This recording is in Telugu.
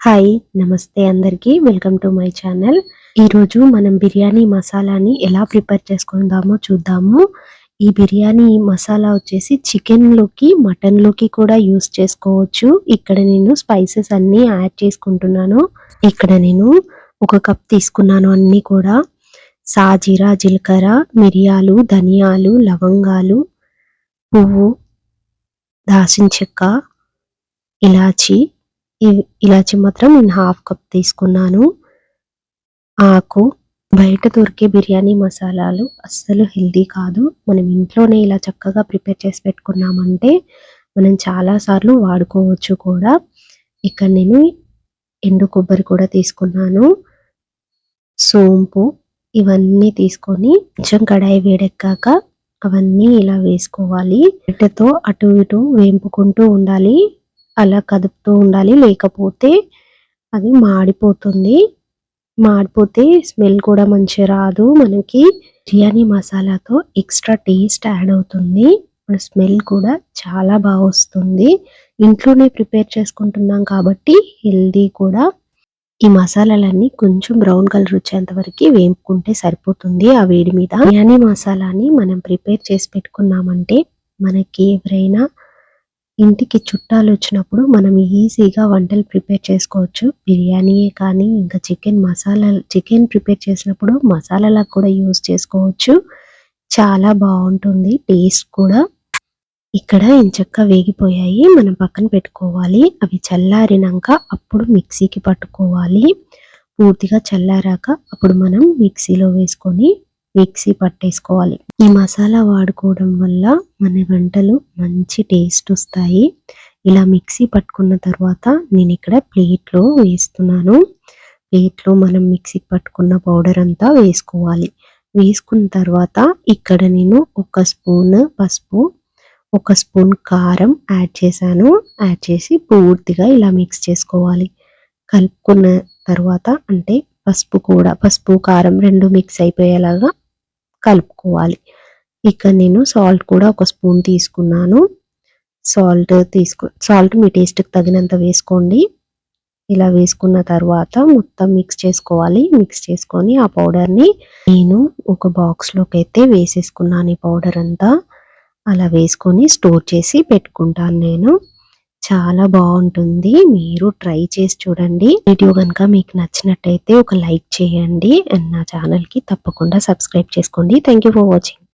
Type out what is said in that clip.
హాయ్ నమస్తే అందరికీ వెల్కమ్ టు మై ఛానల్. ఈరోజు మనం బిర్యానీ మసాలాని ఎలా ప్రిపేర్ చేసుకుందామో చూద్దాము. ఈ బిర్యానీ మసాలా వచ్చేసి చికెన్లోకి మటన్లోకి కూడా యూస్ చేసుకోవచ్చు. ఇక్కడ నేను స్పైసెస్ అన్నీ యాడ్ చేసుకుంటున్నాను. ఇక్కడ నేను 1 కప్ తీసుకున్నాను. అన్నీ కూడా సాజీరా, జీలకర్ర, మిరియాలు, ధనియాలు, లవంగాలు, పువ్వు, దాల్చిన చెక్క, ఇలాచి. ఇలాచి మాత్రం నేను 1/2 కప్ తీసుకున్నాను. ఆకు. బయట దొరికే బిర్యానీ మసాలాలు అస్సలు హెల్తీ కాదు. మనం ఇంట్లోనే ఇలా చక్కగా ప్రిపేర్ చేసి పెట్టుకున్నామంటే మనం చాలా సార్లు వాడుకోవచ్చు కూడా. ఇక్కడ నేను ఎండు కొబ్బరి కూడా తీసుకున్నాను. సోంపు ఇవన్నీ తీసుకొని కొంచెం కడాయి వేడెక్కాక అవన్నీ ఇలా వేసుకోవాలి. గరిటెతో అటు ఇటు వేంపుకుంటూ ఉండాలి. అలా కదుపుతూ ఉండాలి, లేకపోతే అది మాడిపోతుంది. మాడిపోతే స్మెల్ కూడా మంచిగా రాదు. మనకి బిర్యానీ మసాలాతో ఎక్స్ట్రా టేస్ట్ యాడ్ అవుతుంది. స్మెల్ కూడా చాలా బాగా వస్తుంది. ఇంట్లోనే ప్రిపేర్ చేసుకుంటున్నాం కాబట్టి హెల్దీ కూడా. ఈ మసాలాలన్నీ కొంచెం బ్రౌన్ కలర్ వచ్చేంత వరకు వేపుకుంటే సరిపోతుంది ఆ వేడి మీద. బిర్యానీ మసాలాని మనం ప్రిపేర్ చేసి పెట్టుకున్నామంటే మనకి ఎవరైనా ఇంటికి చుట్టాలు వచ్చినప్పుడు మనం ఈజీగా వంటలు ప్రిపేర్ చేసుకోవచ్చు. బిర్యానీయే కానీ ఇంకా చికెన్ ప్రిపేర్ చేసినప్పుడు మసాలాలకు కూడా యూజ్ చేసుకోవచ్చు. చాలా బాగుంటుంది టేస్ట్ కూడా. ఇక్కడ ఎంచక్కా వేగిపోయాయి, మనం పక్కన పెట్టుకోవాలి. అవి చల్లారినాక అప్పుడు మిక్సీకి పట్టుకోవాలి. పూర్తిగా చల్లారాక అప్పుడు మనం మిక్సీలో వేసుకొని మిక్సీ పట్టేసుకోవాలి. ఈ మసాలా వాడుకోవడం వల్ల మన వంటలు మంచి టేస్ట్ వస్తాయి. ఇలా మిక్సీ పట్టుకున్న తర్వాత నేను ఇక్కడ ప్లేట్లో వేస్తున్నాను. ప్లేట్లో మనం మిక్సీ పట్టుకున్న పౌడర్ అంతా వేసుకోవాలి. వేసుకున్న తర్వాత ఇక్కడ నేను 1 స్పూన్ పసుపు, 1 స్పూన్ కారం యాడ్ చేశాను. యాడ్ చేసి పూర్తిగా ఇలా మిక్స్ చేసుకోవాలి. కలుపుకున్న తర్వాత అంటే పసుపు కారం 2 మిక్స్ అయిపోయేలాగా కలుపుకోవాలి. ఇక్కడ నేను సాల్ట్ కూడా 1 స్పూన్ తీసుకున్నాను. సాల్ట్ మీ టేస్ట్కి తగినంత వేసుకోండి. ఇలా వేసుకున్న తర్వాత మొత్తం మిక్స్ చేసుకోవాలి. మిక్స్ చేసుకొని ఆ పౌడర్ని నేను ఒక బాక్స్లోకి అయితే వేసేసుకున్నాను. ఈ పౌడర్ అంతా అలా వేసుకొని స్టోర్ చేసి పెట్టుకుంటాను నేను. చాలా బాగుంటుంది. మీరు ట్రై చేసి చూడండి. వీడియో కనుక మీకు నచ్చినట్టయితే ఒక లైక్ చేయండి అండ్ నా ఛానల్కి తప్పకుండా సబ్స్క్రైబ్ చేసుకోండి. Thank you for watching.